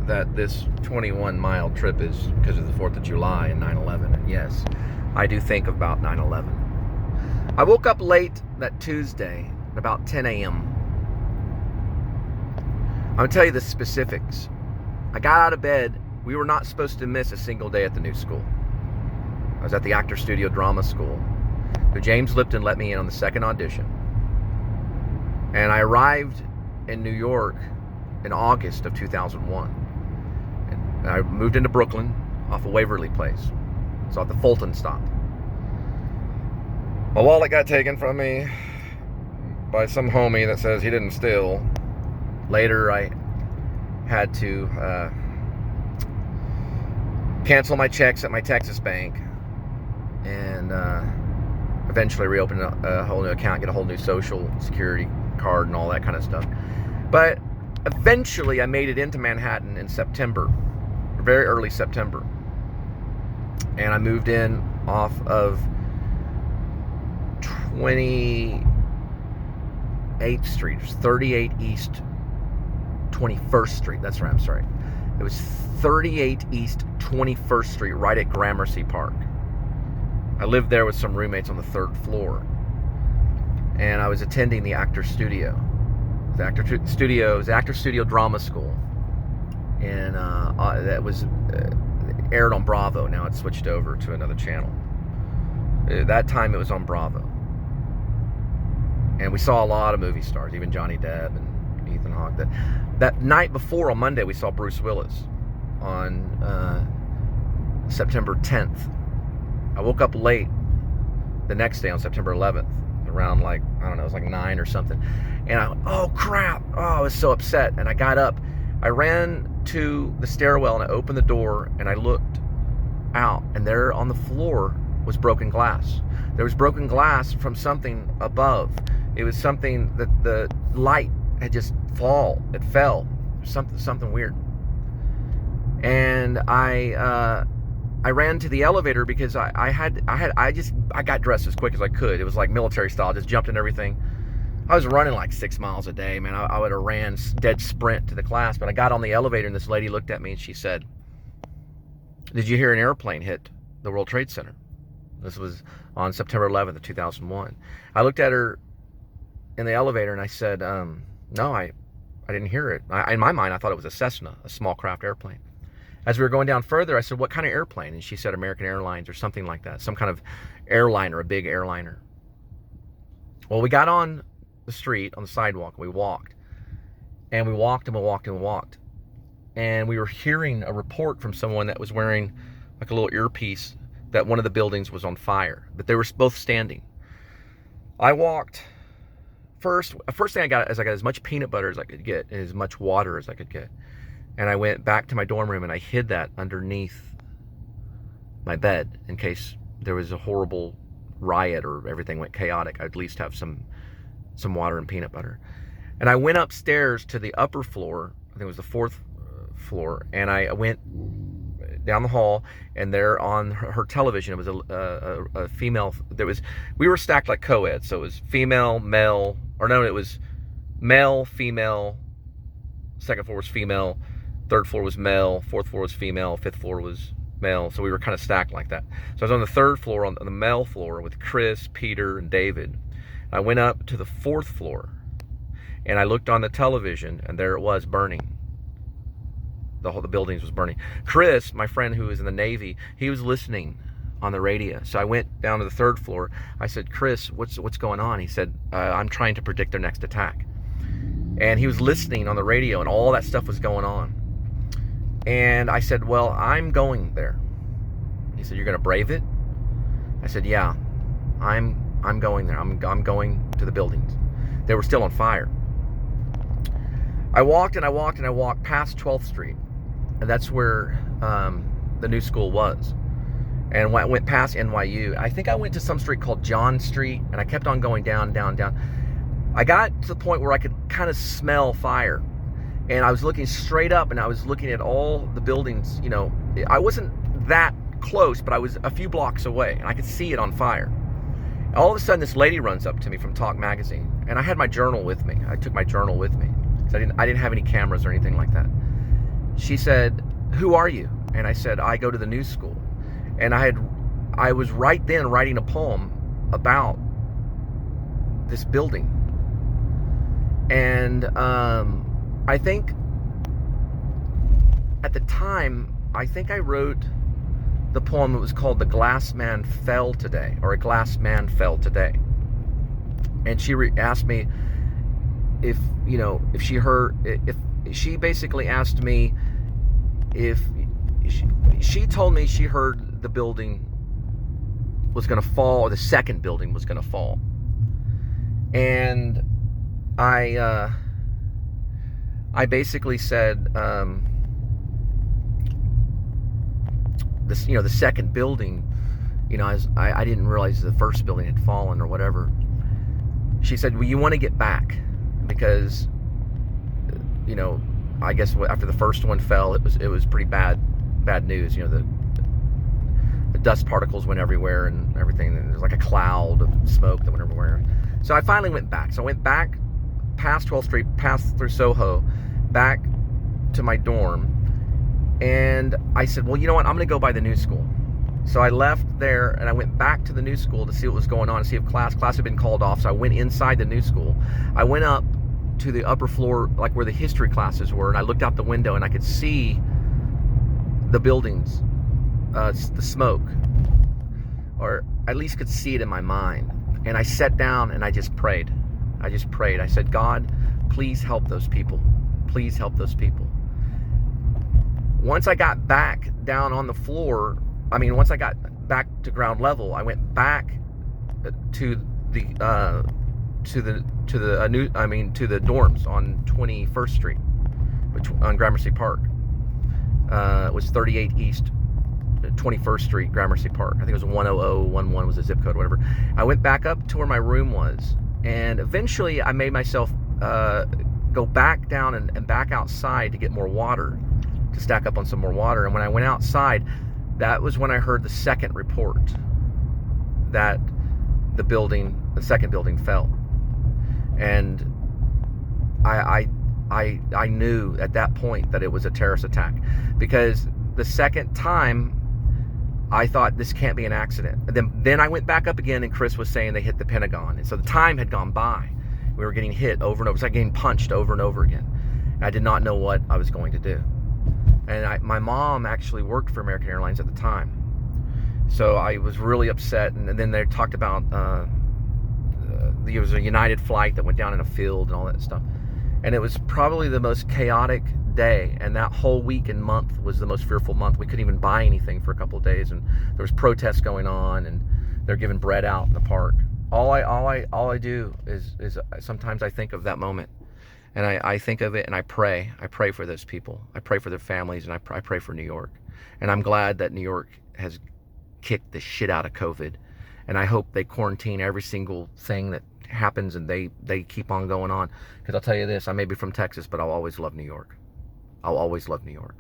that this 21-mile trip is because of the 4th of July and 9/11. And yes, I do think about 9/11. I woke up late that Tuesday at about 10 a.m. I'm going to tell you the specifics. I got out of bed. We were not supposed to miss a single day at the new school. I was at the Actor Studio Drama School. So James Lipton let me in on the second audition. And I arrived in New York in August of 2001. And I moved into Brooklyn off of Waverly Place. So at the Fulton stop. My wallet got taken from me by some homie that says he didn't steal. Later, I had to cancel my checks at my Texas bank and eventually reopen a whole new account, get a whole new social security card and all that kind of stuff. But eventually I made it into Manhattan in September, very early September. And I moved in off of 28th Street, 38 East 21st Street. That's right, I'm sorry. It was 38 East 21st Street, right at Gramercy Park. I lived there with some roommates on the 3rd floor. And I was attending the Actor Studio. The Actor Studio Drama School. And that was aired on Bravo. Now it's switched over to another channel. At that time it was on Bravo. And we saw a lot of movie stars, even Johnny Depp and Ethan Hawke. That night before, on Monday, we saw Bruce Willis on September 10th. I woke up late the next day on September 11th, around like, I don't know, it was like 9 or something. And oh crap, I was so upset. And I got up, I ran to the stairwell and I opened the door and I looked out, and there on the floor was broken glass. There was broken glass from something above. It was something that the light had just it fell. Something weird. And I ran to the elevator because I got dressed as quick as I could. It was like military style, just jumped in everything. I was running like 6 miles a day, man. I would have ran dead sprint to the class, but I got on the elevator and this lady looked at me and she said, "Did you hear an airplane hit the World Trade Center?" This was on September 11th of 2001. I looked at her in the elevator and I said, no, I didn't hear it. In my mind, I thought it was a Cessna, a small craft airplane. As we were going down further, I said, "What kind of airplane?" And she said American Airlines or something like that, some kind of airliner, a big airliner. Well, we got on the street, on the sidewalk, and we walked. And we walked and we walked and we walked. And we were hearing a report from someone that was wearing like a little earpiece that one of the buildings was on fire, but they were both standing. I walked first thing I got as much peanut butter as I could get and as much water as I could get. And I went back to my dorm room and I hid that underneath my bed in case there was a horrible riot or everything went chaotic. I'd at least have some water and peanut butter. And I went upstairs to the upper floor, I think it was the 4th floor, and I went down the hall, and there on her television, it was a female. We were stacked like co-ed, so it was female, male, or no, it was male, female. Second floor was female, 3rd floor was male, 4th floor was female, 5th floor was male. So we were kind of stacked like that. So I was on the 3rd floor, on the male floor, with Chris, Peter, and David. I went up to the 4th floor, and I looked on the television, and there it was, burning. The buildings was burning. Chris, my friend who was in the Navy, he was listening on the radio. So I went down to the 3rd floor. I said, "Chris, what's going on?" He said, "I'm trying to predict their next attack." And he was listening on the radio, and all that stuff was going on. And I said, "Well, I'm going there." He said, "You're going to brave it?" I said, "Yeah, I'm going there. I'm going to the buildings." They were still on fire. I walked and I walked and I walked past 12th Street. And that's where the new school was. And I went past NYU. I think I went to some street called John Street, and I kept on going down, down, down. I got to the point where I could kind of smell fire. And I was looking straight up, and I was looking at all the buildings. You know, I wasn't that close, but I was a few blocks away, and I could see it on fire. All of a sudden, this lady runs up to me from Talk Magazine, and I had my journal with me. I took my journal with me, because I didn't have any cameras or anything like that. she said, "Who are you?" And I said, "I go to the new school." And I was right then writing a poem about this building. And I think at the time, I think I wrote the poem that was called "The Glass Man Fell Today," or "A Glass Man Fell Today." And she asked me if she basically asked me if she told me she heard the building was going to fall, or the second building was going to fall. And I basically said, the second building, I didn't realize the first building had fallen or whatever. She said, well, you want to get back because, I guess after the first one fell, it was pretty bad news. The dust particles went everywhere and everything. And there was like a cloud of smoke that went everywhere. So I finally went back. So I went back past 12th Street, passed through Soho, back to my dorm. And I said, well, you know what? I'm going to go by the new school. So I left there and I went back to the new school to see what was going on, to see if class had been called off. So I went inside the new school. I went up to the upper floor, like where the history classes were, and I looked out the window and I could see the buildings, the smoke, or at least could see it in my mind. And I sat down and I just prayed. I said, God, please help those people. Please help those people. Once I got back down on the floor, once I got back to ground level, I went back to the dorms on 21st Street, on Gramercy Park. It was 38 East 21st Street, Gramercy Park. I think it was 10011 was the zip code, whatever. I went back up to where my room was, and eventually I made myself go back down and back outside to get more water, to stack up on some more water. And when I went outside, that was when I heard the second report that the second building fell. And I knew at that point that it was a terrorist attack, because the second time I thought this can't be an accident. Then I went back up again, and Chris was saying they hit the Pentagon. And so the time had gone by. We were getting hit over and over. It was like getting punched over and over again. I did not know what I was going to do. And my mom actually worked for American Airlines at the time. So I was really upset. And then they talked about there was a United flight that went down in a field and all that stuff. And it was probably the most chaotic day. And that whole week and month was the most fearful month. We couldn't even buy anything for a couple of days. And there was protests going on, and they're giving bread out in the park. All I do is sometimes I think of that moment. And I think of it and I pray. I pray for those people. I pray for their families, and I pray for New York. And I'm glad that New York has kicked the shit out of COVID. And I hope they quarantine every single thing that happens, and they keep on going on. Because I'll tell you this, I may be from Texas, but I'll always love New York. I'll always love New York.